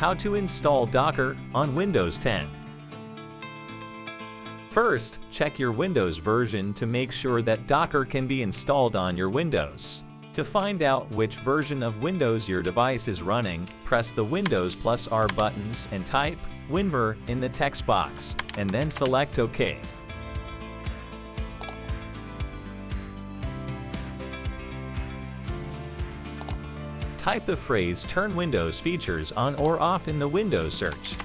How to install Docker on Windows 10. First, check your Windows version to make sure that Docker can be installed on your Windows. To find out which version of Windows your device is running, press the Windows plus R buttons and type WinVer in the text box, and then select OK. Type the phrase "Turn Windows features on or off" in the Windows search.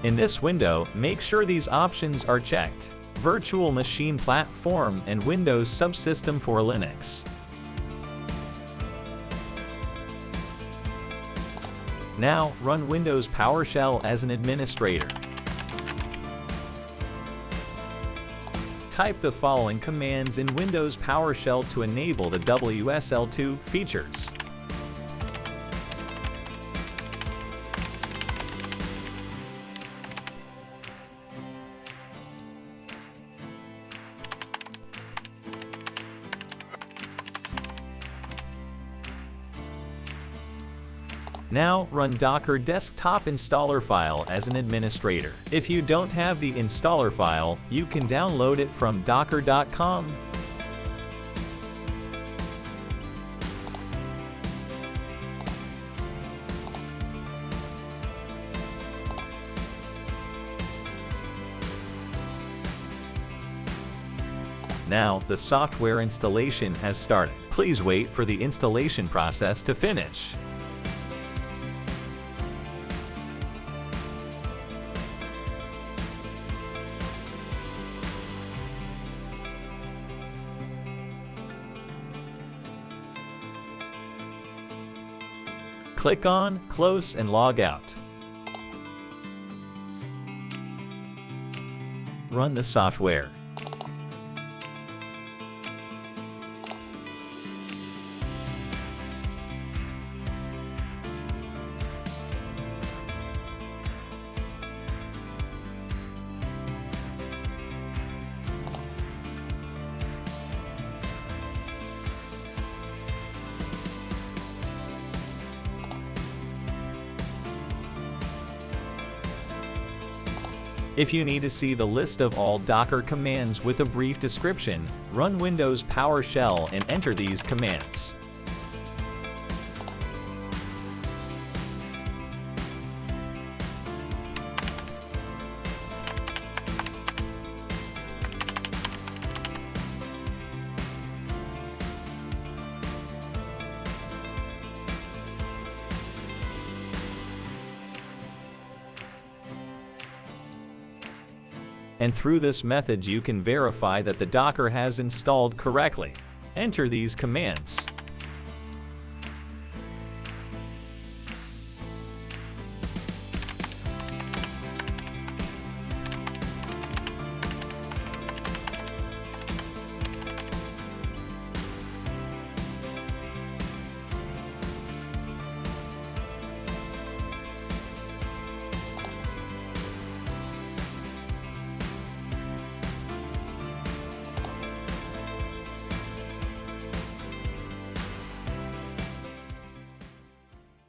In this window, make sure these options are checked: Virtual Machine Platform and Windows Subsystem for Linux. Now, run Windows PowerShell as an administrator. Type the following commands in Windows PowerShell to enable the WSL2 features. Now, run Docker desktop installer file as an administrator. If you don't have the installer file, you can download it from docker.com. Now, the software installation has started. Please wait for the installation process to finish. Click on Close and log out. Run the software. If you need to see the list of all Docker commands with a brief description, run Windows PowerShell and enter these commands. And through this method you can verify that the Docker has installed correctly. Enter these commands.